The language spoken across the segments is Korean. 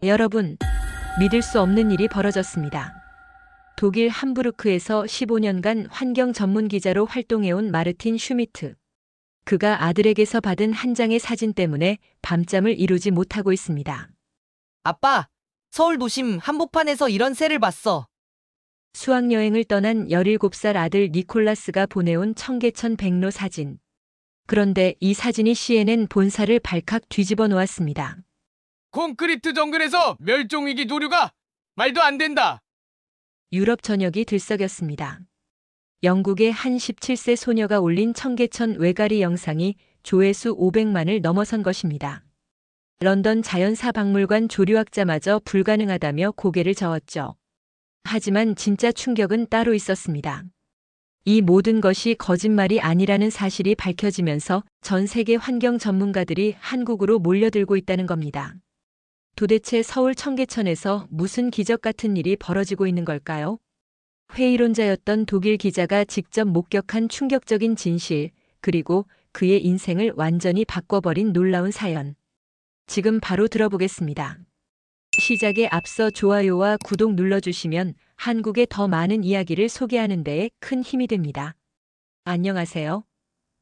여러분, 믿을 수 없는 일이 벌어졌습니다. 독일 함부르크에서 15년간 환경 전문 기자로 활동해온 마르틴 슈미트. 그가 아들에게서 받은 한 장의 사진 때문에 밤잠을 이루지 못하고 있습니다. 아빠, 서울 도심 한복판에서 이런 새를 봤어. 수학여행을 떠난 17살 아들 니콜라스가 보내온 청계천 백로 사진. 그런데 이 사진이 CNN 본사를 발칵 뒤집어 놓았습니다. 콘크리트 정글에서 멸종위기 도류가 말도 안 된다. 유럽 전역이 들썩였습니다. 영국의 한 17세 소녀가 올린 청계천 외가리 영상이 조회수 500만을 넘어선 것입니다. 런던 자연사박물관 조류학자마저 불가능하다며 고개를 저었죠. 하지만 진짜 충격은 따로 있었습니다. 이 모든 것이 거짓말이 아니라는 사실이 밝혀지면서 전 세계 환경 전문가들이 한국으로 몰려들고 있다는 겁니다. 도대체 서울 청계천에서 무슨 기적 같은 일이 벌어지고 있는 걸까요? 회의론자였던 독일 기자가 직접 목격한 충격적인 진실, 그리고 그의 인생을 완전히 바꿔버린 놀라운 사연. 지금 바로 들어보겠습니다. 시작에 앞서 좋아요와 구독 눌러주시면 한국의 더 많은 이야기를 소개하는 데에 큰 힘이 됩니다. 안녕하세요.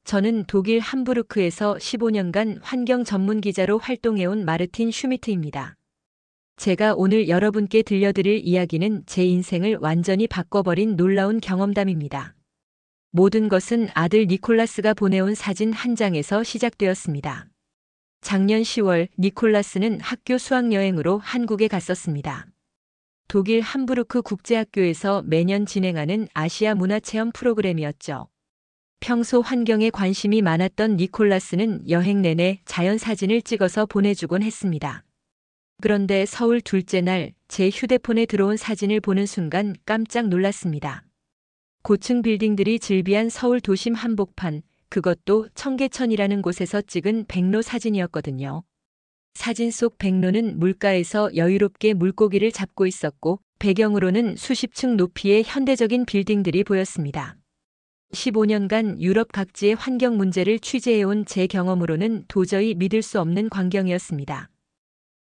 저는 독일 함부르크에서 15년간 환경 전문 기자로 활동해온 마르틴 슈미트입니다. 제가 오늘 여러분께 들려드릴 이야기는 제 인생을 완전히 바꿔버린 놀라운 경험담입니다. 모든 것은 아들 니콜라스가 보내온 사진 한 장에서 시작되었습니다. 작년 10월 니콜라스는 학교 수학여행으로 한국에 갔었습니다. 독일 함부르크 국제학교에서 매년 진행하는 아시아 문화체험 프로그램이었죠. 평소 환경에 관심이 많았던 니콜라스는 여행 내내 자연 사진을 찍어서 보내주곤 했습니다. 그런데 서울 둘째 날 제 휴대폰에 들어온 사진을 보는 순간 깜짝 놀랐습니다. 고층 빌딩들이 즐비한 서울 도심 한복판, 그것도 청계천이라는 곳에서 찍은 백로 사진이었거든요. 사진 속 백로는 물가에서 여유롭게 물고기를 잡고 있었고 배경으로는 수십 층 높이의 현대적인 빌딩들이 보였습니다. 15년간 유럽 각지의 환경 문제를 취재해온 제 경험으로는 도저히 믿을 수 없는 광경이었습니다.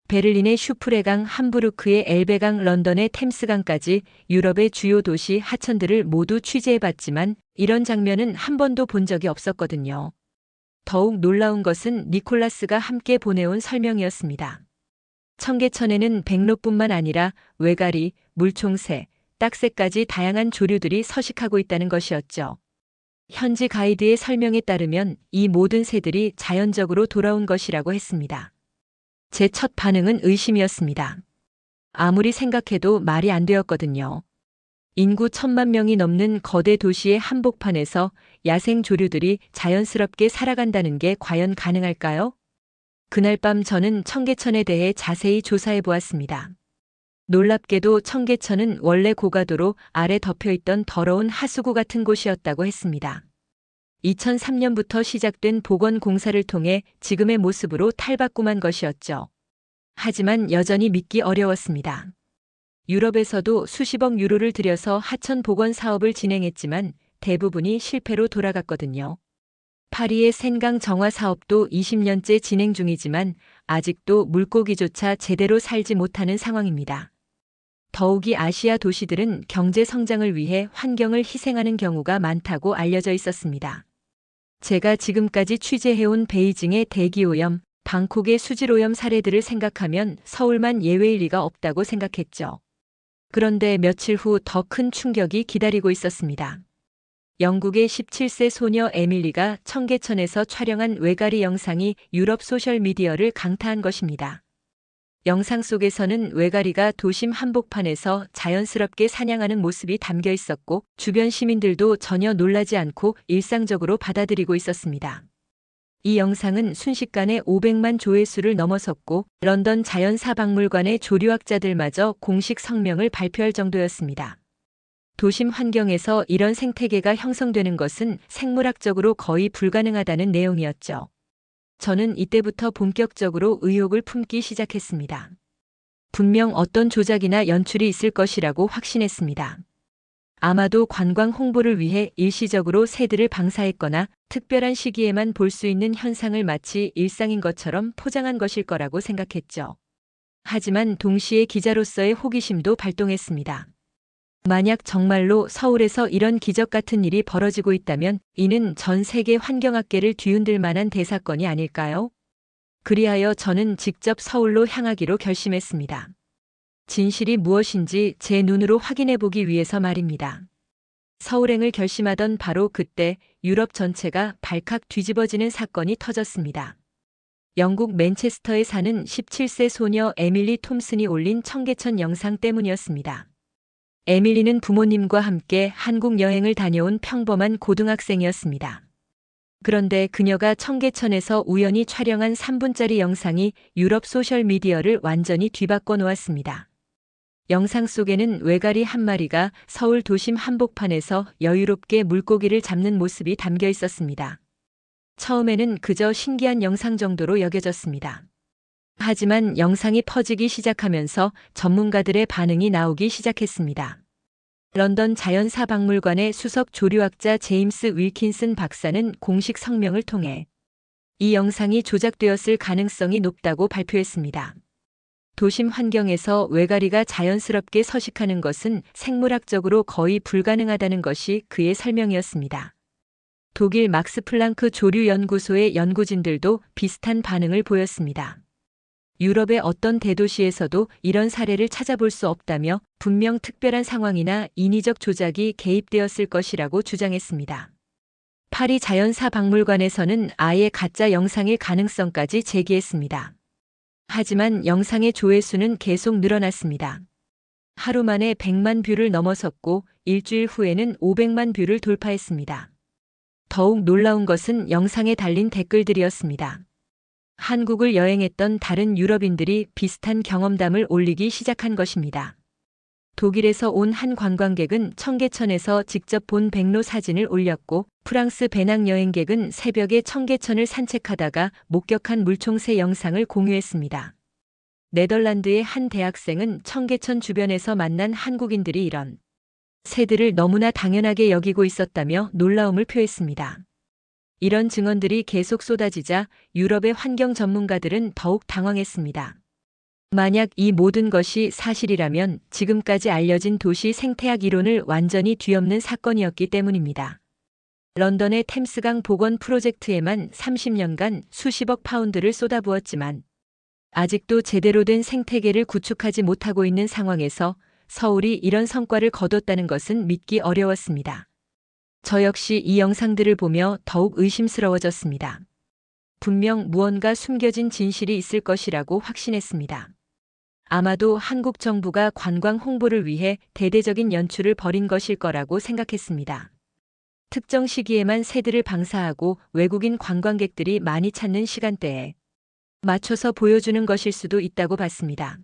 베를린의 슈프레강, 함부르크의 엘베강, 런던의 템스강까지 유럽의 주요 도시 하천들을 모두 취재해봤지만 이런 장면은 한 번도 본 적이 없었거든요. 더욱 놀라운 것은 니콜라스가 함께 보내온 설명이었습니다. 청계천에는 백로뿐만 아니라 외가리, 물총새, 딱새까지 다양한 조류들이 서식하고 있다는 것이었죠. 현지 가이드의 설명에 따르면 이 모든 새들이 자연적으로 돌아온 것이라고 했습니다. 제 첫 반응은 의심이었습니다. 아무리 생각해도 말이 안 되었거든요. 인구 1000만 명이 넘는 거대 도시의 한복판에서 야생 조류들이 자연스럽게 살아간다는 게 과연 가능할까요? 그날 밤 저는 청계천에 대해 자세히 조사해 보았습니다. 놀랍게도 청계천은 원래 고가도로 아래 덮여있던 더러운 하수구 같은 곳이었다고 했습니다. 2003년부터 시작된 복원 공사를 통해 지금의 모습으로 탈바꿈한 것이었죠. 하지만 여전히 믿기 어려웠습니다. 유럽에서도 수십억 유로를 들여서 하천 복원 사업을 진행했지만 대부분이 실패로 돌아갔거든요. 파리의 센강 정화 사업도 20년째 진행 중이지만 아직도 물고기조차 제대로 살지 못하는 상황입니다. 더욱이 아시아 도시들은 경제 성장을 위해 환경을 희생하는 경우가 많다고 알려져 있었습니다. 제가 지금까지 취재해온 베이징의 대기오염, 방콕의 수질오염 사례들을 생각하면 서울만 예외일 리가 없다고 생각했죠. 그런데 며칠 후 더 큰 충격이 기다리고 있었습니다. 영국의 17세 소녀 에밀리가 청계천에서 촬영한 외가리 영상이 유럽 소셜미디어를 강타한 것입니다. 영상 속에서는 외가리가 도심 한복판에서 자연스럽게 사냥하는 모습이 담겨 있었고 주변 시민들도 전혀 놀라지 않고 일상적으로 받아들이고 있었습니다. 이 영상은 순식간에 500만 조회수를 넘어섰고 런던 자연사박물관의 조류학자들마저 공식 성명을 발표할 정도였습니다. 도심 환경에서 이런 생태계가 형성되는 것은 생물학적으로 거의 불가능하다는 내용이었죠. 저는 이때부터 본격적으로 의혹을 품기 시작했습니다. 분명 어떤 조작이나 연출이 있을 것이라고 확신했습니다. 아마도 관광 홍보를 위해 일시적으로 새들을 방사했거나 특별한 시기에만 볼 수 있는 현상을 마치 일상인 것처럼 포장한 것일 거라고 생각했죠. 하지만 동시에 기자로서의 호기심도 발동했습니다. 만약 정말로 서울에서 이런 기적 같은 일이 벌어지고 있다면 이는 전 세계 환경학계를 뒤흔들 만한 대사건이 아닐까요? 그리하여 저는 직접 서울로 향하기로 결심했습니다. 진실이 무엇인지 제 눈으로 확인해 보기 위해서 말입니다. 서울행을 결심하던 바로 그때 유럽 전체가 발칵 뒤집어지는 사건이 터졌습니다. 영국 맨체스터에 사는 17세 소녀 에밀리 톰슨이 올린 청계천 영상 때문이었습니다. 에밀리는 부모님과 함께 한국 여행을 다녀온 평범한 고등학생이었습니다. 그런데 그녀가 청계천에서 우연히 촬영한 3분짜리 영상이 유럽 소셜미디어를 완전히 뒤바꿔 놓았습니다. 영상 속에는 외가리 한 마리가 서울 도심 한복판에서 여유롭게 물고기를 잡는 모습이 담겨 있었습니다. 처음에는 그저 신기한 영상 정도로 여겨졌습니다. 하지만 영상이 퍼지기 시작하면서 전문가들의 반응이 나오기 시작했습니다. 런던 자연사박물관의 수석 조류학자 제임스 윌킨슨 박사는 공식 성명을 통해 이 영상이 조작되었을 가능성이 높다고 발표했습니다. 도심 환경에서 외가리가 자연스럽게 서식하는 것은 생물학적으로 거의 불가능하다는 것이 그의 설명이었습니다. 독일 막스 플랑크 조류연구소의 연구진들도 비슷한 반응을 보였습니다. 유럽의 어떤 대도시에서도 이런 사례를 찾아볼 수 없다며 분명 특별한 상황이나 인위적 조작이 개입되었을 것이라고 주장했습니다. 파리 자연사박물관에서는 아예 가짜 영상일 가능성까지 제기했습니다. 하지만 영상의 조회수는 계속 늘어났습니다. 하루 만에 100만 뷰를 넘어섰고 일주일 후에는 500만 뷰를 돌파했습니다. 더욱 놀라운 것은 영상에 달린 댓글들이었습니다. 한국을 여행했던 다른 유럽인들이 비슷한 경험담을 올리기 시작한 것입니다. 독일에서 온 한 관광객은 청계천에서 직접 본 백로 사진을 올렸고 프랑스 배낭 여행객은 새벽에 청계천을 산책하다가 목격한 물총새 영상을 공유했습니다. 네덜란드의 한 대학생은 청계천 주변에서 만난 한국인들이 이런 새들을 너무나 당연하게 여기고 있었다며 놀라움을 표했습니다. 이런 증언들이 계속 쏟아지자 유럽의 환경 전문가들은 더욱 당황했습니다. 만약 이 모든 것이 사실이라면 지금까지 알려진 도시 생태학 이론을 완전히 뒤엎는 사건이었기 때문입니다. 런던의 템스강 복원 프로젝트에만 30년간 수십억 파운드를 쏟아부었지만 아직도 제대로 된 생태계를 구축하지 못하고 있는 상황에서 서울이 이런 성과를 거뒀다는 것은 믿기 어려웠습니다. 저 역시 이 영상들을 보며 더욱 의심스러워졌습니다. 분명 무언가 숨겨진 진실이 있을 것이라고 확신했습니다. 아마도 한국 정부가 관광 홍보를 위해 대대적인 연출을 벌인 것일 거라고 생각했습니다. 특정 시기에만 새들을 방사하고 외국인 관광객들이 많이 찾는 시간대에 맞춰서 보여주는 것일 수도 있다고 봤습니다.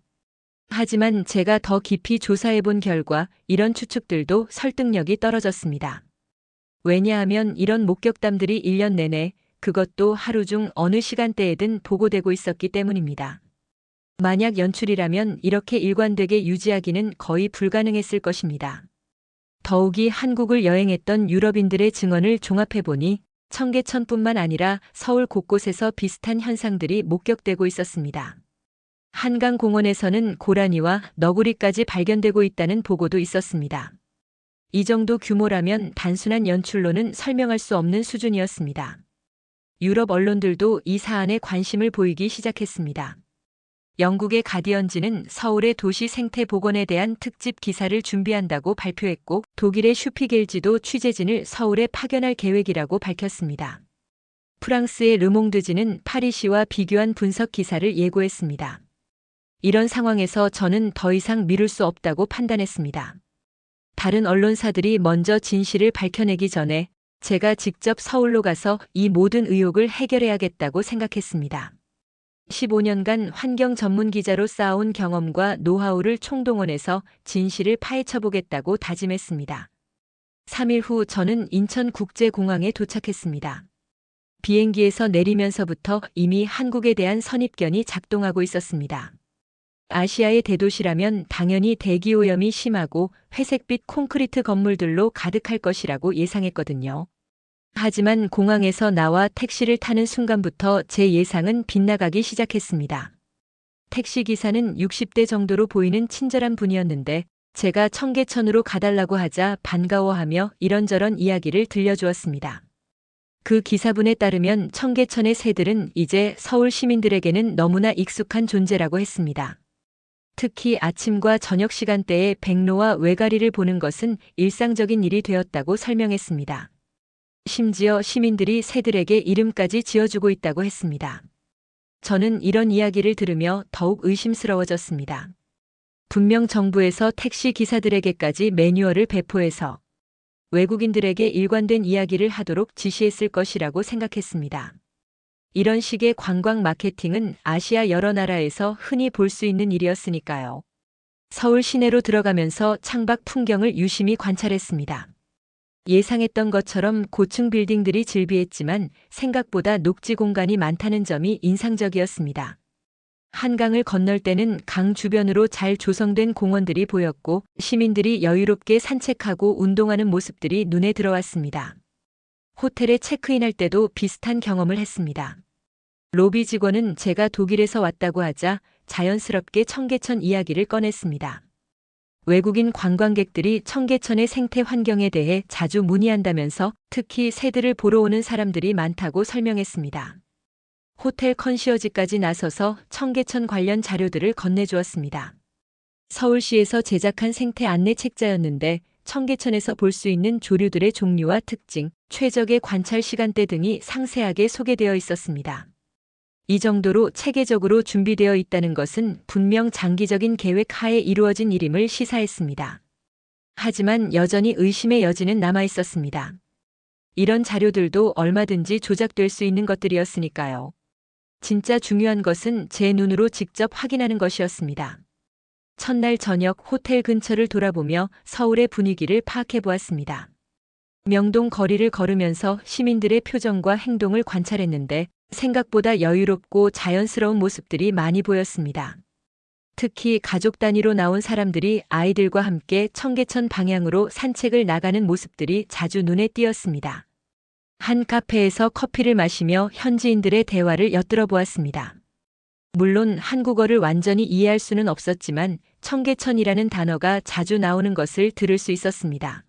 하지만 제가 더 깊이 조사해 본 결과 이런 추측들도 설득력이 떨어졌습니다. 왜냐하면 이런 목격담들이 1년 내내 그것도 하루 중 어느 시간대에든 보고되고 있었기 때문입니다. 만약 연출이라면 이렇게 일관되게 유지하기는 거의 불가능했을 것입니다. 더욱이 한국을 여행했던 유럽인들의 증언을 종합해보니 청계천뿐만 아니라 서울 곳곳에서 비슷한 현상들이 목격되고 있었습니다. 한강공원에서는 고라니와 너구리까지 발견되고 있다는 보고도 있었습니다. 이 정도 규모라면 단순한 연출로는 설명할 수 없는 수준이었습니다. 유럽 언론들도 이 사안에 관심을 보이기 시작했습니다. 영국의 가디언지는 서울의 도시 생태 복원에 대한 특집 기사를 준비한다고 발표했고 독일의 슈피겔지도 취재진을 서울에 파견할 계획이라고 밝혔습니다. 프랑스의 르몽드지는 파리시와 비교한 분석 기사를 예고했습니다. 이런 상황에서 저는 더 이상 미룰 수 없다고 판단했습니다. 다른 언론사들이 먼저 진실을 밝혀내기 전에 제가 직접 서울로 가서 이 모든 의혹을 해결해야겠다고 생각했습니다. 15년간 환경 전문 기자로 쌓아온 경험과 노하우를 총동원해서 진실을 파헤쳐보겠다고 다짐했습니다. 3일 후 저는 인천국제공항에 도착했습니다. 비행기에서 내리면서부터 이미 한국에 대한 선입견이 작동하고 있었습니다. 아시아의 대도시라면 당연히 대기오염이 심하고 회색빛 콘크리트 건물들로 가득할 것이라고 예상했거든요. 하지만 공항에서 나와 택시를 타는 순간부터 제 예상은 빗나가기 시작했습니다. 택시기사는 60대 정도로 보이는 친절한 분이었는데 제가 청계천으로 가달라고 하자 반가워하며 이런저런 이야기를 들려주었습니다. 그 기사분에 따르면 청계천의 새들은 이제 서울 시민들에게는 너무나 익숙한 존재라고 했습니다. 특히 아침과 저녁 시간대에 백로와 외가리를 보는 것은 일상적인 일이 되었다고 설명했습니다. 심지어 시민들이 새들에게 이름까지 지어주고 있다고 했습니다. 저는 이런 이야기를 들으며 더욱 의심스러워졌습니다. 분명 정부에서 택시 기사들에게까지 매뉴얼을 배포해서 외국인들에게 일관된 이야기를 하도록 지시했을 것이라고 생각했습니다. 이런 식의 관광 마케팅은 아시아 여러 나라에서 흔히 볼 수 있는 일이었으니까요. 서울 시내로 들어가면서 창밖 풍경을 유심히 관찰했습니다. 예상했던 것처럼 고층 빌딩들이 즐비했지만 생각보다 녹지 공간이 많다는 점이 인상적이었습니다. 한강을 건널 때는 강 주변으로 잘 조성된 공원들이 보였고 시민들이 여유롭게 산책하고 운동하는 모습들이 눈에 들어왔습니다. 호텔에 체크인할 때도 비슷한 경험을 했습니다. 로비 직원은 제가 독일에서 왔다고 하자 자연스럽게 청계천 이야기를 꺼냈습니다. 외국인 관광객들이 청계천의 생태 환경에 대해 자주 문의한다면서 특히 새들을 보러 오는 사람들이 많다고 설명했습니다. 호텔 컨시어지까지 나서서 청계천 관련 자료들을 건네주었습니다. 서울시에서 제작한 생태 안내 책자였는데 청계천에서 볼 수 있는 조류들의 종류와 특징, 최적의 관찰 시간대 등이 상세하게 소개되어 있었습니다. 이 정도로 체계적으로 준비되어 있다는 것은 분명 장기적인 계획 하에 이루어진 일임을 시사했습니다. 하지만 여전히 의심의 여지는 남아 있었습니다. 이런 자료들도 얼마든지 조작될 수 있는 것들이었으니까요. 진짜 중요한 것은 제 눈으로 직접 확인하는 것이었습니다. 첫날 저녁 호텔 근처를 돌아보며 서울의 분위기를 파악해 보았습니다. 명동 거리를 걸으면서 시민들의 표정과 행동을 관찰했는데 생각보다 여유롭고 자연스러운 모습들이 많이 보였습니다. 특히 가족 단위로 나온 사람들이 아이들과 함께 청계천 방향으로 산책을 나가는 모습들이 자주 눈에 띄었습니다. 한 카페에서 커피를 마시며 현지인들의 대화를 엿들어 보았습니다. 물론 한국어를 완전히 이해할 수는 없었지만 청계천이라는 단어가 자주 나오는 것을 들을 수 있었습니다.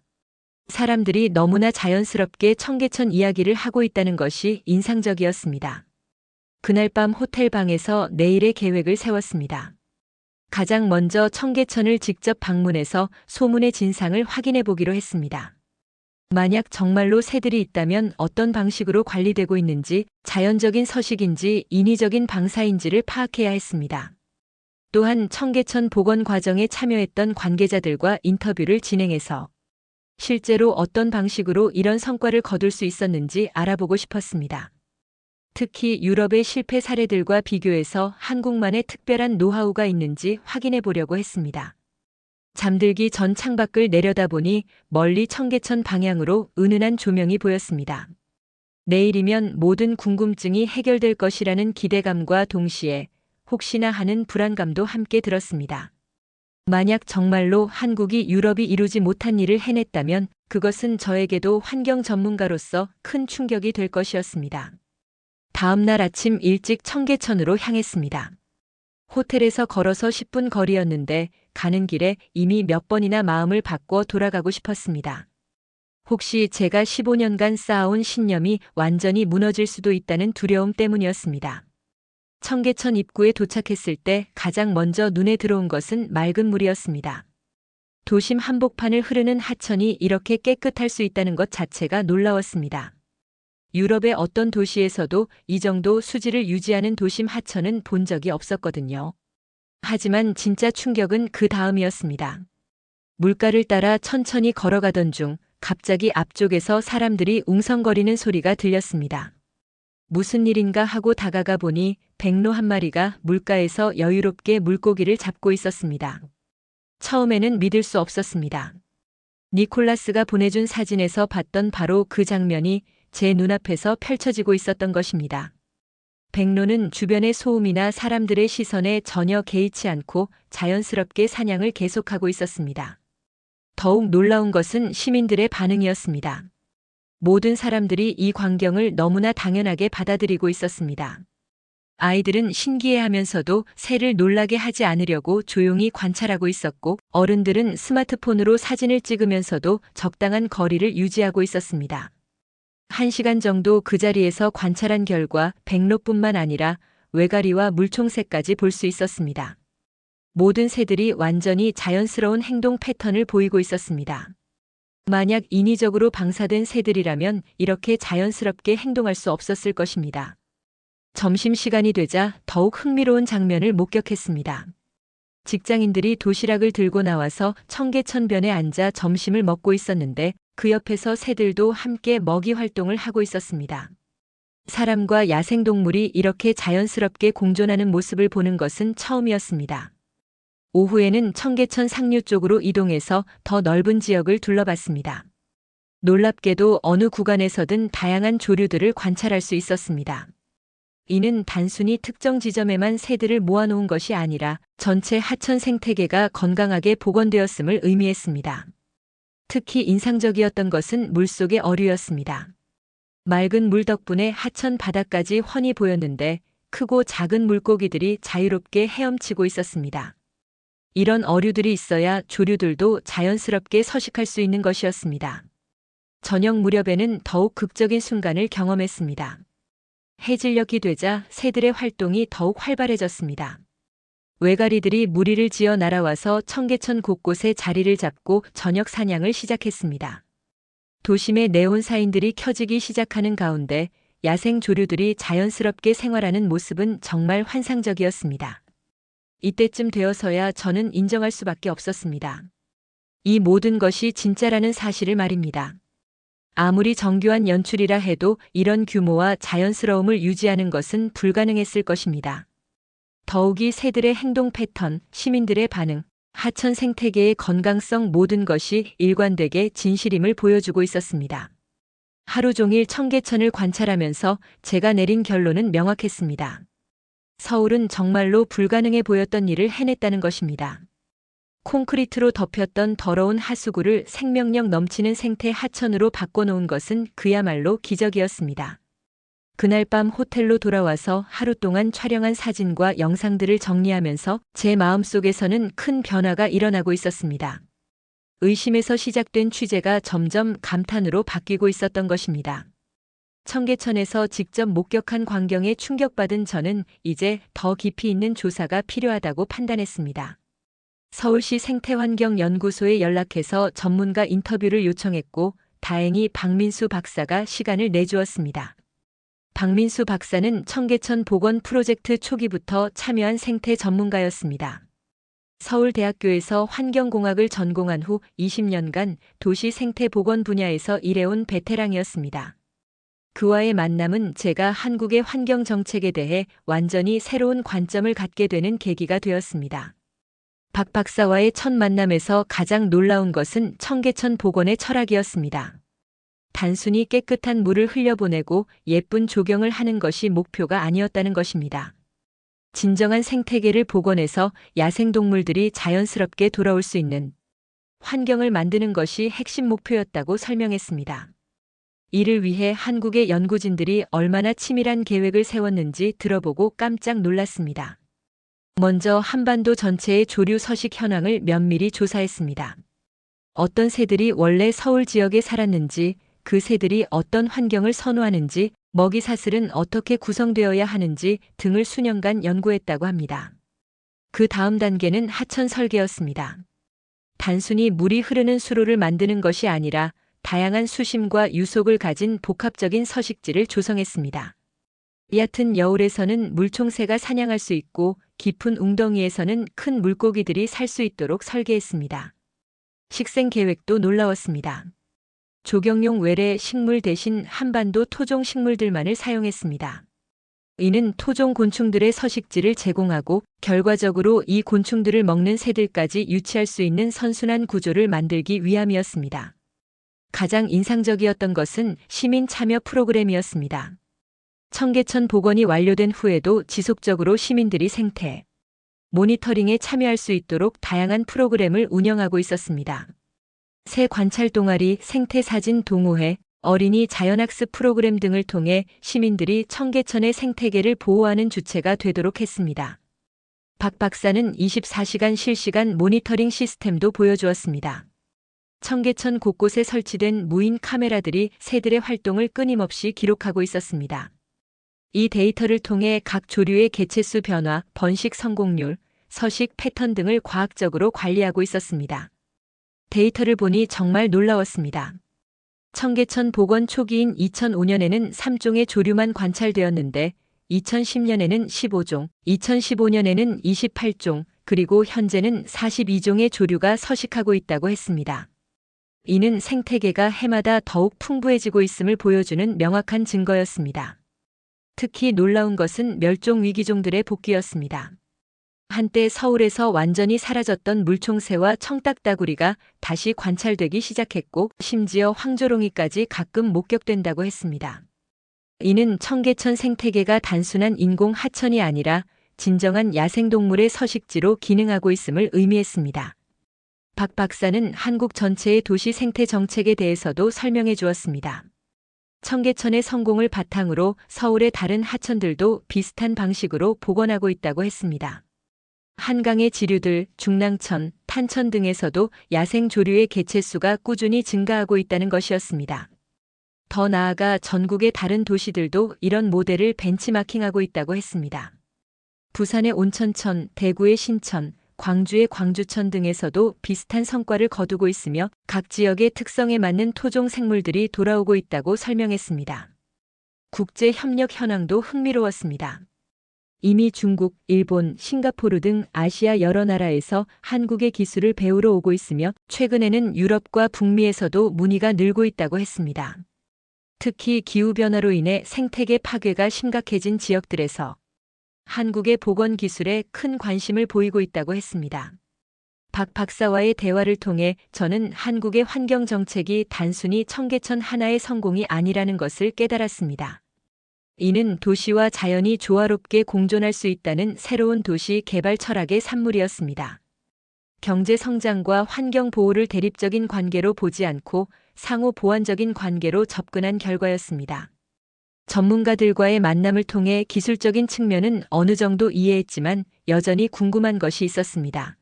사람들이 너무나 자연스럽게 청계천 이야기를 하고 있다는 것이 인상적이었습니다. 그날 밤 호텔 방에서 내일의 계획을 세웠습니다. 가장 먼저 청계천을 직접 방문해서 소문의 진상을 확인해 보기로 했습니다. 만약 정말로 새들이 있다면 어떤 방식으로 관리되고 있는지, 자연적인 서식인지 인위적인 방사인지를 파악해야 했습니다. 또한 청계천 복원 과정에 참여했던 관계자들과 인터뷰를 진행해서 실제로 어떤 방식으로 이런 성과를 거둘 수 있었는지 알아보고 싶었습니다. 특히 유럽의 실패 사례들과 비교해서 한국만의 특별한 노하우가 있는지 확인해 보려고 했습니다. 잠들기 전 창밖을 내려다보니 멀리 청계천 방향으로 은은한 조명이 보였습니다. 내일이면 모든 궁금증이 해결될 것이라는 기대감과 동시에 혹시나 하는 불안감도 함께 들었습니다. 만약 정말로 한국이 유럽이 이루지 못한 일을 해냈다면 그것은 저에게도 환경 전문가로서 큰 충격이 될 것이었습니다. 다음 날 아침 일찍 청계천으로 향했습니다. 호텔에서 걸어서 10분 거리였는데 가는 길에 이미 몇 번이나 마음을 바꿔 돌아가고 싶었습니다. 혹시 제가 15년간 쌓아온 신념이 완전히 무너질 수도 있다는 두려움 때문이었습니다. 청계천 입구에 도착했을 때 가장 먼저 눈에 들어온 것은 맑은 물이었습니다. 도심 한복판을 흐르는 하천이 이렇게 깨끗할 수 있다는 것 자체가 놀라웠습니다. 유럽의 어떤 도시에서도 이 정도 수질을 유지하는 도심 하천은 본 적이 없었거든요. 하지만 진짜 충격은 그 다음이었습니다. 물가를 따라 천천히 걸어가던 중 갑자기 앞쪽에서 사람들이 웅성거리는 소리가 들렸습니다. 무슨 일인가 하고 다가가 보니 백로 한 마리가 물가에서 여유롭게 물고기를 잡고 있었습니다. 처음에는 믿을 수 없었습니다. 니콜라스가 보내준 사진에서 봤던 바로 그 장면이 제 눈앞에서 펼쳐지고 있었던 것입니다. 백로는 주변의 소음이나 사람들의 시선에 전혀 개의치 않고 자연스럽게 사냥을 계속하고 있었습니다. 더욱 놀라운 것은 시민들의 반응이었습니다. 모든 사람들이 이 광경을 너무나 당연하게 받아들이고 있었습니다. 아이들은 신기해하면서도 새를 놀라게 하지 않으려고 조용히 관찰하고 있었고, 어른들은 스마트폰으로 사진을 찍으면서도 적당한 거리를 유지하고 있었습니다. 1시간 정도 그 자리에서 관찰한 결과 백로뿐만 아니라 외가리와 물총새까지 볼 수 있었습니다. 모든 새들이 완전히 자연스러운 행동 패턴을 보이고 있었습니다. 만약 인위적으로 방사된 새들이라면 이렇게 자연스럽게 행동할 수 없었을 것입니다. 점심시간이 되자 더욱 흥미로운 장면을 목격했습니다. 직장인들이 도시락을 들고 나와서 청계천변에 앉아 점심을 먹고 있었는데 그 옆에서 새들도 함께 먹이 활동을 하고 있었습니다. 사람과 야생동물이 이렇게 자연스럽게 공존하는 모습을 보는 것은 처음이었습니다. 오후에는 청계천 상류 쪽으로 이동해서 더 넓은 지역을 둘러봤습니다. 놀랍게도 어느 구간에서든 다양한 조류들을 관찰할 수 있었습니다. 이는 단순히 특정 지점에만 새들을 모아놓은 것이 아니라 전체 하천 생태계가 건강하게 복원되었음을 의미했습니다. 특히 인상적이었던 것은 물속의 어류였습니다. 맑은 물 덕분에 하천 바닥까지 훤히 보였는데 크고 작은 물고기들이 자유롭게 헤엄치고 있었습니다. 이런 어류들이 있어야 조류들도 자연스럽게 서식할 수 있는 것이었습니다. 저녁 무렵에는 더욱 극적인 순간을 경험했습니다. 해질녘이 되자 새들의 활동이 더욱 활발해졌습니다. 외가리들이 무리를 지어 날아와서 청계천 곳곳에 자리를 잡고 저녁 사냥을 시작했습니다. 도심의 네온 사인들이 켜지기 시작하는 가운데 야생 조류들이 자연스럽게 생활하는 모습은 정말 환상적이었습니다. 이때쯤 되어서야 저는 인정할 수밖에 없었습니다. 이 모든 것이 진짜라는 사실을 말입니다. 아무리 정교한 연출이라 해도 이런 규모와 자연스러움을 유지하는 것은 불가능했을 것입니다. 더욱이 새들의 행동 패턴, 시민들의 반응, 하천 생태계의 건강성 모든 것이 일관되게 진실임을 보여주고 있었습니다. 하루 종일 청계천을 관찰하면서 제가 내린 결론은 명확했습니다. 서울은 정말로 불가능해 보였던 일을 해냈다는 것입니다. 콘크리트로 덮였던 더러운 하수구를 생명력 넘치는 생태 하천으로 바꿔놓은 것은 그야말로 기적이었습니다. 그날 밤 호텔로 돌아와서 하루 동안 촬영한 사진과 영상들을 정리하면서 제 마음속에서는 큰 변화가 일어나고 있었습니다. 의심에서 시작된 취재가 점점 감탄으로 바뀌고 있었던 것입니다. 청계천에서 직접 목격한 광경에 충격받은 저는 이제 더 깊이 있는 조사가 필요하다고 판단했습니다. 서울시 생태환경연구소에 연락해서 전문가 인터뷰를 요청했고 다행히 박민수 박사가 시간을 내주었습니다. 박민수 박사는 청계천 복원 프로젝트 초기부터 참여한 생태 전문가였습니다. 서울대학교에서 환경공학을 전공한 후 20년간 도시 생태 복원 분야에서 일해온 베테랑이었습니다. 그와의 만남은 제가 한국의 환경 정책에 대해 완전히 새로운 관점을 갖게 되는 계기가 되었습니다. 박 박사와의 첫 만남에서 가장 놀라운 것은 청계천 복원의 철학이었습니다. 단순히 깨끗한 물을 흘려보내고 예쁜 조경을 하는 것이 목표가 아니었다는 것입니다. 진정한 생태계를 복원해서 야생동물들이 자연스럽게 돌아올 수 있는 환경을 만드는 것이 핵심 목표였다고 설명했습니다. 이를 위해 한국의 연구진들이 얼마나 치밀한 계획을 세웠는지 들어보고 깜짝 놀랐습니다. 먼저 한반도 전체의 조류 서식 현황을 면밀히 조사했습니다. 어떤 새들이 원래 서울 지역에 살았는지, 그 새들이 어떤 환경을 선호하는지, 먹이 사슬은 어떻게 구성되어야 하는지 등을 수년간 연구했다고 합니다. 그 다음 단계는 하천 설계였습니다. 단순히 물이 흐르는 수로를 만드는 것이 아니라 다양한 수심과 유속을 가진 복합적인 서식지를 조성했습니다. 얕은 여울에서는 물총새가 사냥할 수 있고 깊은 웅덩이에서는 큰 물고기들이 살 수 있도록 설계했습니다. 식생 계획도 놀라웠습니다. 조경용 외래 식물 대신 한반도 토종 식물들만을 사용했습니다. 이는 토종 곤충들의 서식지를 제공하고 결과적으로 이 곤충들을 먹는 새들까지 유치할 수 있는 선순환 구조를 만들기 위함이었습니다. 가장 인상적이었던 것은 시민 참여 프로그램이었습니다. 청계천 복원이 완료된 후에도 지속적으로 시민들이 생태 모니터링에 참여할 수 있도록 다양한 프로그램을 운영하고 있었습니다. 새 관찰 동아리, 생태 사진 동호회, 어린이 자연학습 프로그램 등을 통해 시민들이 청계천의 생태계를 보호하는 주체가 되도록 했습니다. 박 박사는 24시간 실시간 모니터링 시스템도 보여주었습니다. 청계천 곳곳에 설치된 무인 카메라들이 새들의 활동을 끊임없이 기록하고 있었습니다. 이 데이터를 통해 각 조류의 개체수 변화, 번식 성공률, 서식 패턴 등을 과학적으로 관리하고 있었습니다. 데이터를 보니 정말 놀라웠습니다. 청계천 복원 초기인 2005년에는 3종의 조류만 관찰되었는데 2010년에는 15종, 2015년에는 28종, 그리고 현재는 42종의 조류가 서식하고 있다고 했습니다. 이는 생태계가 해마다 더욱 풍부해지고 있음을 보여주는 명확한 증거였습니다. 특히 놀라운 것은 멸종 위기종들의 복귀였습니다. 한때 서울에서 완전히 사라졌던 물총새와 청딱따구리가 다시 관찰되기 시작했고 심지어 황조롱이까지 가끔 목격된다고 했습니다. 이는 청계천 생태계가 단순한 인공 하천이 아니라 진정한 야생동물의 서식지로 기능하고 있음을 의미했습니다. 박 박사는 한국 전체의 도시 생태 정책에 대해서도 설명해 주었습니다. 청계천의 성공을 바탕으로 서울의 다른 하천들도 비슷한 방식으로 복원하고 있다고 했습니다. 한강의 지류들, 중랑천, 탄천 등에서도 야생 조류의 개체수가 꾸준히 증가하고 있다는 것이었습니다. 더 나아가 전국의 다른 도시들도 이런 모델을 벤치마킹하고 있다고 했습니다. 부산의 온천천, 대구의 신천, 광주의 광주천 등에서도 비슷한 성과를 거두고 있으며 각 지역의 특성에 맞는 토종 생물들이 돌아오고 있다고 설명했습니다. 국제 협력 현황도 흥미로웠습니다. 이미 중국, 일본, 싱가포르 등 아시아 여러 나라에서 한국의 기술을 배우러 오고 있으며 최근에는 유럽과 북미에서도 문의가 늘고 있다고 했습니다. 특히 기후변화로 인해 생태계 파괴가 심각해진 지역들에서 한국의 복원 기술에 큰 관심을 보이고 있다고 했습니다. 박 박사와의 대화를 통해 저는 한국의 환경 정책이 단순히 청계천 하나의 성공이 아니라는 것을 깨달았습니다. 이는 도시와 자연이 조화롭게 공존할 수 있다는 새로운 도시 개발 철학의 산물이었습니다. 경제 성장과 환경 보호를 대립적인 관계로 보지 않고 상호 보완적인 관계로 접근한 결과였습니다. 전문가들과의 만남을 통해 기술적인 측면은 어느 정도 이해했지만 여전히 궁금한 것이 있었습니다.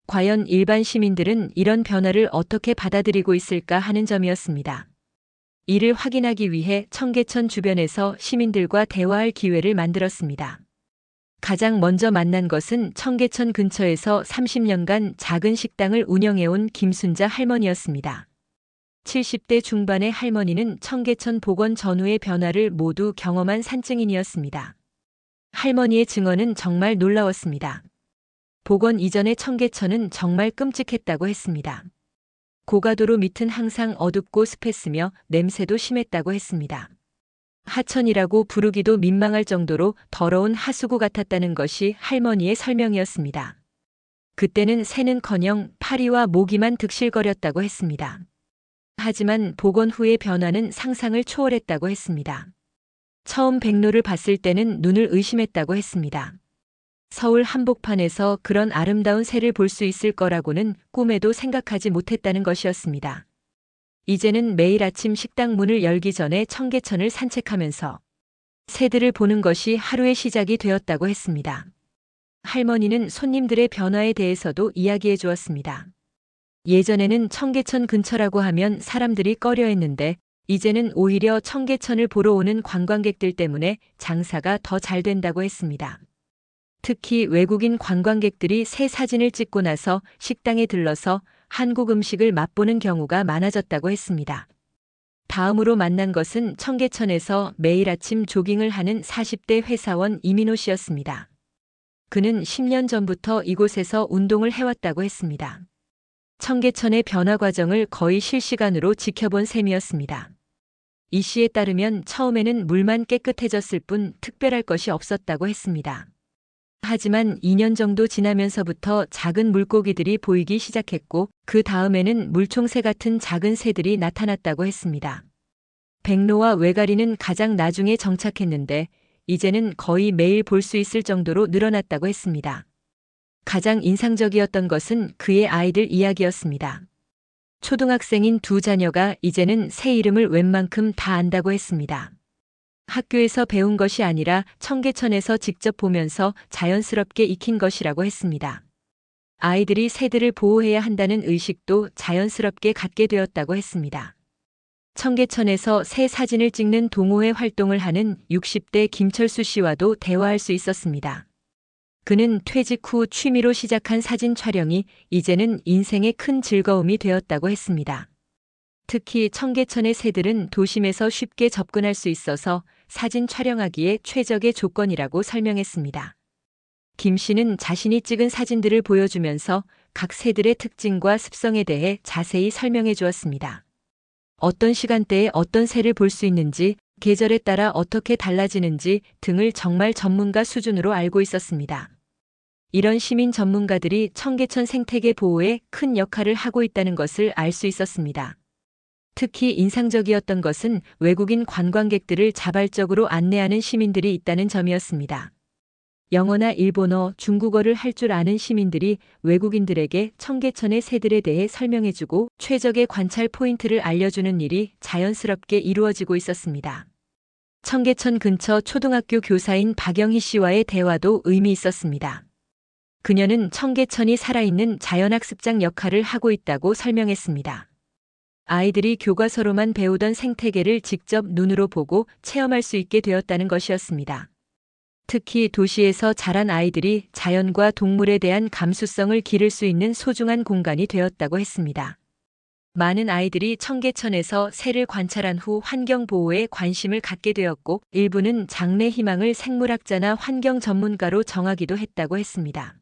과연 일반 시민들은 이런 변화를 어떻게 받아들이고 있을까 하는 점이었습니다. 이를 확인하기 위해 청계천 주변에서 시민들과 대화할 기회를 만들었습니다. 가장 먼저 만난 것은 청계천 근처에서 30년간 작은 식당을 운영해온 김순자 할머니였습니다. 70대 중반의 할머니는 청계천 복원 전후의 변화를 모두 경험한 산증인이었습니다. 할머니의 증언은 정말 놀라웠습니다. 복원 이전의 청계천은 정말 끔찍했다고 했습니다. 고가도로 밑은 항상 어둡고 습했으며 냄새도 심했다고 했습니다. 하천이라고 부르기도 민망할 정도로 더러운 하수구 같았다는 것이 할머니의 설명이었습니다. 그때는 새는커녕 파리와 모기만 득실거렸다고 했습니다. 하지만 복원 후의 변화는 상상을 초월했다고 했습니다. 처음 백로를 봤을 때는 눈을 의심했다고 했습니다. 서울 한복판에서 그런 아름다운 새를 볼 수 있을 거라고는 꿈에도 생각하지 못했다는 것이었습니다. 이제는 매일 아침 식당 문을 열기 전에 청계천을 산책하면서 새들을 보는 것이 하루의 시작이 되었다고 했습니다. 할머니는 손님들의 변화에 대해서도 이야기해 주었습니다. 예전에는 청계천 근처라고 하면 사람들이 꺼려했는데 이제는 오히려 청계천을 보러 오는 관광객들 때문에 장사가 더 잘 된다고 했습니다. 특히 외국인 관광객들이 새 사진을 찍고 나서 식당에 들러서 한국 음식을 맛보는 경우가 많아졌다고 했습니다. 다음으로 만난 것은 청계천에서 매일 아침 조깅을 하는 40대 회사원 이민호 씨였습니다. 그는 10년 전부터 이곳에서 운동을 해왔다고 했습니다. 청계천의 변화 과정을 거의 실시간으로 지켜본 셈이었습니다. 이 씨에 따르면 처음에는 물만 깨끗해졌을 뿐 특별할 것이 없었다고 했습니다. 하지만 2년 정도 지나면서부터 작은 물고기들이 보이기 시작했고 그 다음에는 물총새 같은 작은 새들이 나타났다고 했습니다. 백로와 외가리는 가장 나중에 정착했는데 이제는 거의 매일 볼 수 있을 정도로 늘어났다고 했습니다. 가장 인상적이었던 것은 그의 아이들 이야기였습니다. 초등학생인 두 자녀가 이제는 새 이름을 웬만큼 다 안다고 했습니다. 학교에서 배운 것이 아니라 청계천에서 직접 보면서 자연스럽게 익힌 것이라고 했습니다. 아이들이 새들을 보호해야 한다는 의식도 자연스럽게 갖게 되었다고 했습니다. 청계천에서 새 사진을 찍는 동호회 활동을 하는 60대 김철수 씨와도 대화할 수 있었습니다. 그는 퇴직 후 취미로 시작한 사진 촬영이 이제는 인생의 큰 즐거움이 되었다고 했습니다. 특히 청계천의 새들은 도심에서 쉽게 접근할 수 있어서 사진 촬영하기에 최적의 조건이라고 설명했습니다. 김 씨는 자신이 찍은 사진들을 보여주면서 각 새들의 특징과 습성에 대해 자세히 설명해 주었습니다. 어떤 시간대에 어떤 새를 볼 수 있는지, 계절에 따라 어떻게 달라지는지 등을 정말 전문가 수준으로 알고 있었습니다. 이런 시민 전문가들이 청계천 생태계 보호에 큰 역할을 하고 있다는 것을 알 수 있었습니다. 특히 인상적이었던 것은 외국인 관광객들을 자발적으로 안내하는 시민들이 있다는 점이었습니다. 영어나 일본어, 중국어를 할 줄 아는 시민들이 외국인들에게 청계천의 새들에 대해 설명해주고 최적의 관찰 포인트를 알려주는 일이 자연스럽게 이루어지고 있었습니다. 청계천 근처 초등학교 교사인 박영희 씨와의 대화도 의미 있었습니다. 그녀는 청계천이 살아있는 자연학습장 역할을 하고 있다고 설명했습니다. 아이들이 교과서로만 배우던 생태계를 직접 눈으로 보고 체험할 수 있게 되었다는 것이었습니다. 특히 도시에서 자란 아이들이 자연과 동물에 대한 감수성을 기를 수 있는 소중한 공간이 되었다고 했습니다. 많은 아이들이 청계천에서 새를 관찰한 후 환경보호에 관심을 갖게 되었고, 일부는 장래 희망을 생물학자나 환경 전문가로 정하기도 했다고 했습니다.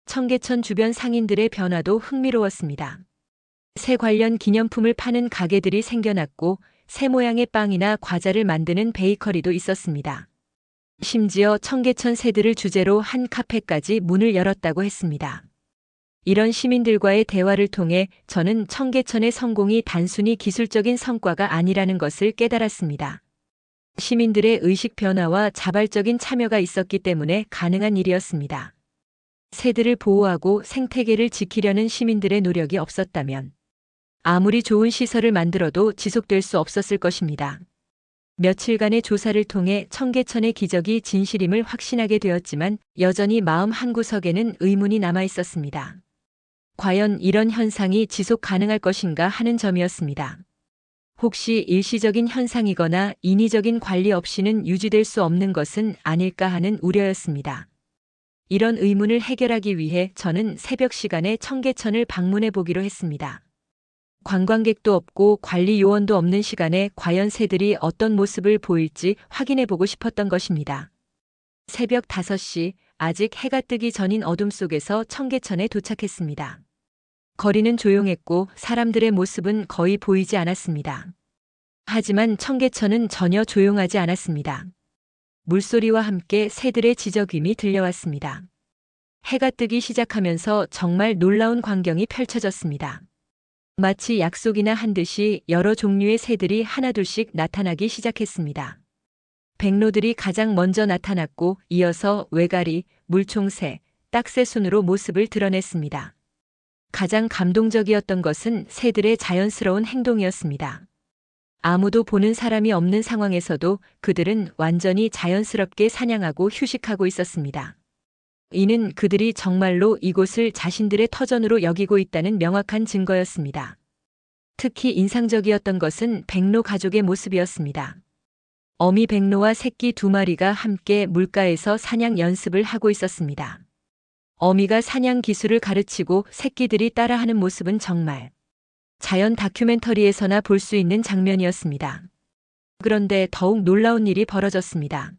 청계천 주변 상인들의 변화도 흥미로웠습니다. 새 관련 기념품을 파는 가게들이 생겨났고, 새 모양의 빵이나 과자를 만드는 베이커리도 있었습니다. 심지어 청계천 새들을 주제로 한 카페까지 문을 열었다고 했습니다. 이런 시민들과의 대화를 통해 저는 청계천의 성공이 단순히 기술적인 성과가 아니라는 것을 깨달았습니다. 시민들의 의식 변화와 자발적인 참여가 있었기 때문에 가능한 일이었습니다. 새들을 보호하고 생태계를 지키려는 시민들의 노력이 없었다면 아무리 좋은 시설을 만들어도 지속될 수 없었을 것입니다. 며칠간의 조사를 통해 청계천의 기적이 진실임을 확신하게 되었지만 여전히 마음 한구석에는 의문이 남아 있었습니다. 과연 이런 현상이 지속 가능할 것인가 하는 점이었습니다. 혹시 일시적인 현상이거나 인위적인 관리 없이는 유지될 수 없는 것은 아닐까 하는 우려였습니다. 이런 의문을 해결하기 위해 저는 새벽 시간에 청계천을 방문해 보기로 했습니다. 관광객도 없고 관리 요원도 없는 시간에 과연 새들이 어떤 모습을 보일지 확인해 보고 싶었던 것입니다. 새벽 5시, 아직 해가 뜨기 전인 어둠 속에서 청계천에 도착했습니다. 거리는 조용했고 사람들의 모습은 거의 보이지 않았습니다. 하지만 청계천은 전혀 조용하지 않았습니다. 물소리와 함께 새들의 지저귀이 들려왔습니다. 해가 뜨기 시작하면서 정말 놀라운 광경이 펼쳐졌습니다. 마치 약속이나 한 듯이 여러 종류의 새들이 하나둘씩 나타나기 시작했습니다. 백로들이 가장 먼저 나타났고 이어서 외가리, 물총새, 딱새 순으로 모습을 드러냈습니다. 가장 감동적이었던 것은 새들의 자연스러운 행동이었습니다. 아무도 보는 사람이 없는 상황에서도 그들은 완전히 자연스럽게 사냥하고 휴식하고 있었습니다. 이는 그들이 정말로 이곳을 자신들의 터전으로 여기고 있다는 명확한 증거였습니다. 특히 인상적이었던 것은 백로 가족의 모습이었습니다. 어미 백로와 새끼 2마리가 함께 물가에서 사냥 연습을 하고 있었습니다. 어미가 사냥 기술을 가르치고 새끼들이 따라하는 모습은 정말 자연 다큐멘터리에서나 볼 수 있는 장면이었습니다. 그런데 더욱 놀라운 일이 벌어졌습니다.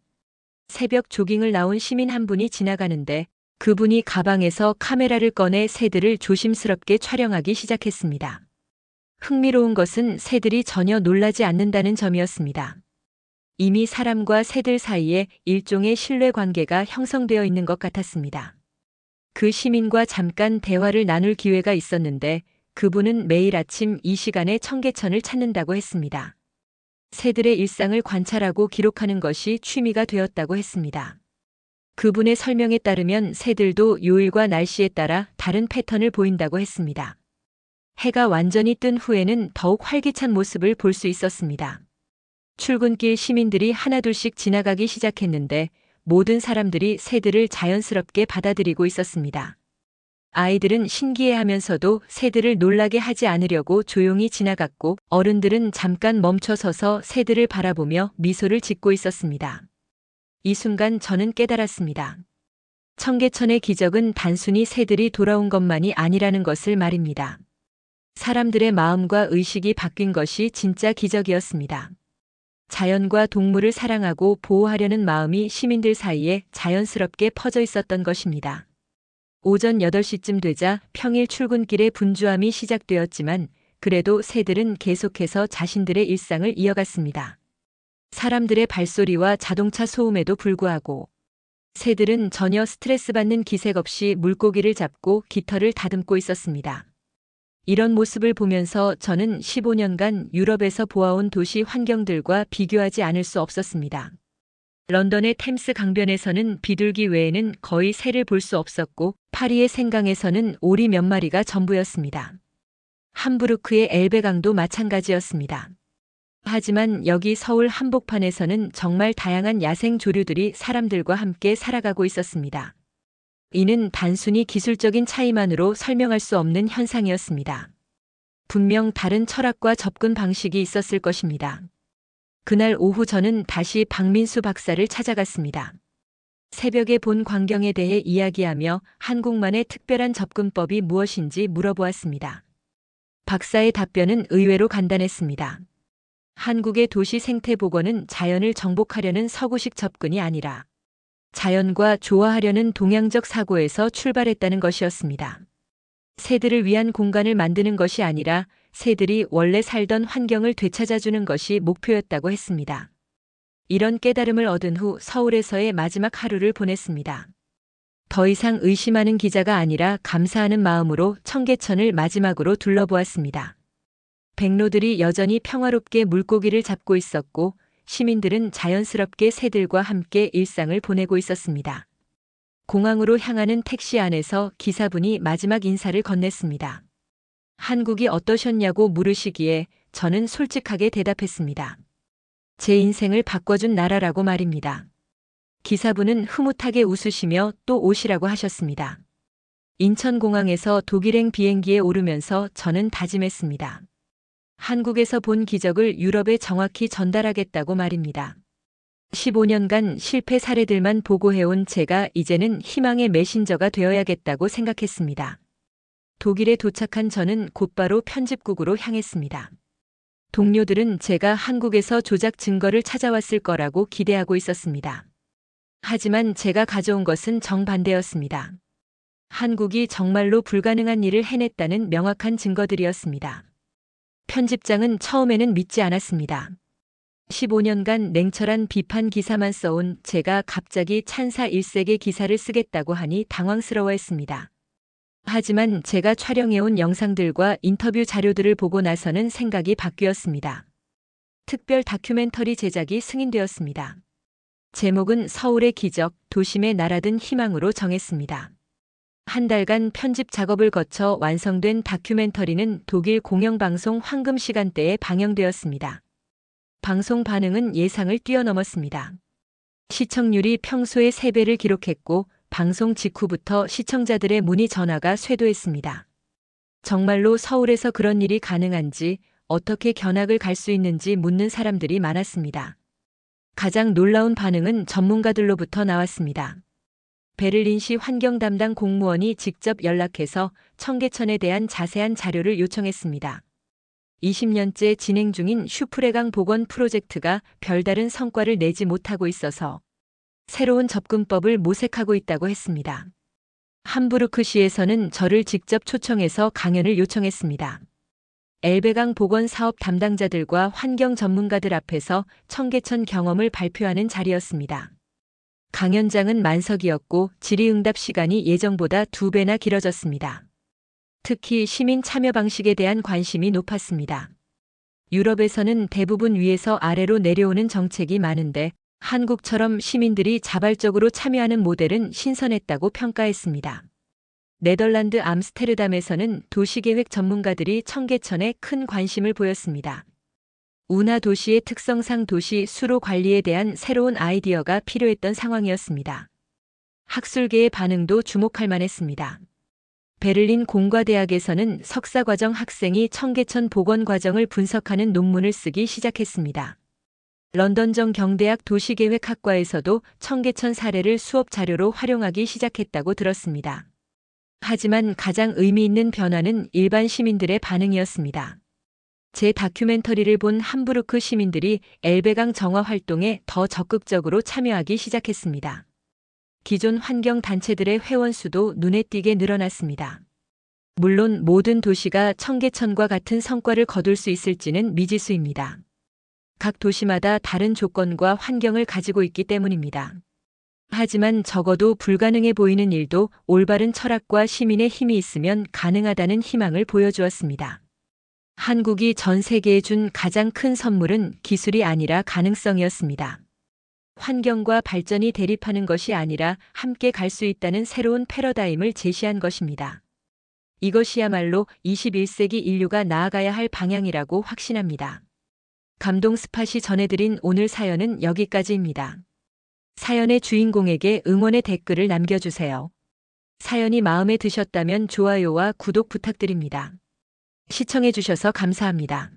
새벽 조깅을 나온 시민 한 분이 지나가는데 그분이 가방에서 카메라를 꺼내 새들을 조심스럽게 촬영하기 시작했습니다. 흥미로운 것은 새들이 전혀 놀라지 않는다는 점이었습니다. 이미 사람과 새들 사이에 일종의 신뢰 관계가 형성되어 있는 것 같았습니다. 그 시민과 잠깐 대화를 나눌 기회가 있었는데 그분은 매일 아침 이 시간에 청계천을 찾는다고 했습니다. 새들의 일상을 관찰하고 기록하는 것이 취미가 되었다고 했습니다. 그분의 설명에 따르면 새들도 요일과 날씨에 따라 다른 패턴을 보인다고 했습니다. 해가 완전히 뜬 후에는 더욱 활기찬 모습을 볼 수 있었습니다. 출근길 시민들이 하나둘씩 지나가기 시작했는데 모든 사람들이 새들을 자연스럽게 받아들이고 있었습니다. 아이들은 신기해하면서도 새들을 놀라게 하지 않으려고 조용히 지나갔고 어른들은 잠깐 멈춰서서 새들을 바라보며 미소를 짓고 있었습니다. 이 순간 저는 깨달았습니다. 청계천의 기적은 단순히 새들이 돌아온 것만이 아니라는 것을 말입니다. 사람들의 마음과 의식이 바뀐 것이 진짜 기적이었습니다. 자연과 동물을 사랑하고 보호하려는 마음이 시민들 사이에 자연스럽게 퍼져 있었던 것입니다. 오전 8시쯤 되자 평일 출근길의 분주함이 시작되었지만 그래도 새들은 계속해서 자신들의 일상을 이어갔습니다. 사람들의 발소리와 자동차 소음에도 불구하고 새들은 전혀 스트레스 받는 기색 없이 물고기를 잡고 깃털을 다듬고 있었습니다. 이런 모습을 보면서 저는 15년간 유럽에서 보아온 도시 환경들과 비교하지 않을 수 없었습니다. 런던의 템스 강변에서는 비둘기 외에는 거의 새를 볼 수 없었고 파리의 생강에서는 오리 몇 마리가 전부였습니다. 함부르크의 엘베강도 마찬가지였습니다. 하지만 여기 서울 한복판에서는 정말 다양한 야생 조류들이 사람들과 함께 살아가고 있었습니다. 이는 단순히 기술적인 차이만으로 설명할 수 없는 현상이었습니다. 분명 다른 철학과 접근 방식이 있었을 것입니다. 그날 오후 저는 다시 박민수 박사를 찾아갔습니다. 새벽에 본 광경에 대해 이야기하며 한국만의 특별한 접근법이 무엇인지 물어보았습니다. 박사의 답변은 의외로 간단했습니다. 한국의 도시 생태 복원은 자연을 정복하려는 서구식 접근이 아니라 자연과 조화하려는 동양적 사고에서 출발했다는 것이었습니다. 새들을 위한 공간을 만드는 것이 아니라 새들이 원래 살던 환경을 되찾아주는 것이 목표였다고 했습니다. 이런 깨달음을 얻은 후 서울에서의 마지막 하루를 보냈습니다. 더 이상 의심하는 기자가 아니라 감사하는 마음으로 청계천을 마지막으로 둘러보았습니다. 백로들이 여전히 평화롭게 물고기를 잡고 있었고 시민들은 자연스럽게 새들과 함께 일상을 보내고 있었습니다. 공항으로 향하는 택시 안에서 기사분이 마지막 인사를 건넸습니다. 한국이 어떠셨냐고 물으시기에 저는 솔직하게 대답했습니다. 제 인생을 바꿔준 나라라고 말입니다. 기사분은 흐뭇하게 웃으시며 또 오시라고 하셨습니다. 인천공항에서 독일행 비행기에 오르면서 저는 다짐했습니다. 한국에서 본 기적을 유럽에 정확히 전달하겠다고 말입니다. 15년간 실패 사례들만 보고해온 제가 이제는 희망의 메신저가 되어야겠다고 생각했습니다. 독일에 도착한 저는 곧바로 편집국으로 향했습니다. 동료들은 제가 한국에서 조작 증거를 찾아왔을 거라고 기대하고 있었습니다. 하지만 제가 가져온 것은 정반대였습니다. 한국이 정말로 불가능한 일을 해냈다는 명확한 증거들이었습니다. 편집장은 처음에는 믿지 않았습니다. 15년간 냉철한 비판 기사만 써온 제가 갑자기 찬사 일색의 기사를 쓰겠다고 하니 당황스러워했습니다. 하지만 제가 촬영해온 영상들과 인터뷰 자료들을 보고 나서는 생각이 바뀌었습니다. 특별 다큐멘터리 제작이 승인되었습니다. 제목은 서울의 기적, 도심의 나라든 희망으로 정했습니다. 한 달간 편집 작업을 거쳐 완성된 다큐멘터리는 독일 공영방송 황금 시간대에 방영되었습니다. 방송 반응은 예상을 뛰어넘었습니다. 시청률이 평소의 3배를 기록했고 방송 직후부터 시청자들의 문의 전화가 쇄도했습니다. 정말로 서울에서 그런 일이 가능한지, 어떻게 견학을 갈 수 있는지 묻는 사람들이 많았습니다. 가장 놀라운 반응은 전문가들로부터 나왔습니다. 베를린시 환경 담당 공무원이 직접 연락해서 청계천에 대한 자세한 자료를 요청했습니다. 20년째 진행 중인 슈프레강 복원 프로젝트가 별다른 성과를 내지 못하고 있어서 새로운 접근법을 모색하고 있다고 했습니다. 함부르크시에서는 저를 직접 초청해서 강연을 요청했습니다. 엘베강 복원 사업 담당자들과 환경 전문가들 앞에서 청계천 경험을 발표하는 자리였습니다. 강연장은 만석이었고 질의응답 시간이 예정보다 2배나 길어졌습니다. 특히 시민 참여 방식에 대한 관심이 높았습니다. 유럽에서는 대부분 위에서 아래로 내려오는 정책이 많은데 한국처럼 시민들이 자발적으로 참여하는 모델은 신선했다고 평가했습니다. 네덜란드 암스테르담에서는 도시계획 전문가들이 청계천에 큰 관심을 보였습니다. 운하 도시의 특성상 도시 수로 관리에 대한 새로운 아이디어가 필요했던 상황이었습니다. 학술계의 반응도 주목할 만했습니다. 베를린 공과대학에서는 석사과정 학생이 청계천 복원 과정을 분석하는 논문을 쓰기 시작했습니다. 런던정 경대학 도시계획학과에서도 청계천 사례를 수업 자료로 활용하기 시작했다고 들었습니다. 하지만 가장 의미 있는 변화는 일반 시민들의 반응이었습니다. 제 다큐멘터리를 본 함부르크 시민들이 엘베강 정화 활동에 더 적극적으로 참여하기 시작했습니다. 기존 환경단체들의 회원 수도 눈에 띄게 늘어났습니다. 물론 모든 도시가 청계천과 같은 성과를 거둘 수 있을지는 미지수입니다. 각 도시마다 다른 조건과 환경을 가지고 있기 때문입니다. 하지만 적어도 불가능해 보이는 일도 올바른 철학과 시민의 힘이 있으면 가능하다는 희망을 보여주었습니다. 한국이 전 세계에 준 가장 큰 선물은 기술이 아니라 가능성이었습니다. 환경과 발전이 대립하는 것이 아니라 함께 갈 수 있다는 새로운 패러다임을 제시한 것입니다. 이것이야말로 21세기 인류가 나아가야 할 방향이라고 확신합니다. 감동 스팟이 전해드린 오늘 사연은 여기까지입니다. 사연의 주인공에게 응원의 댓글을 남겨주세요. 사연이 마음에 드셨다면 좋아요와 구독 부탁드립니다. 시청해주셔서 감사합니다.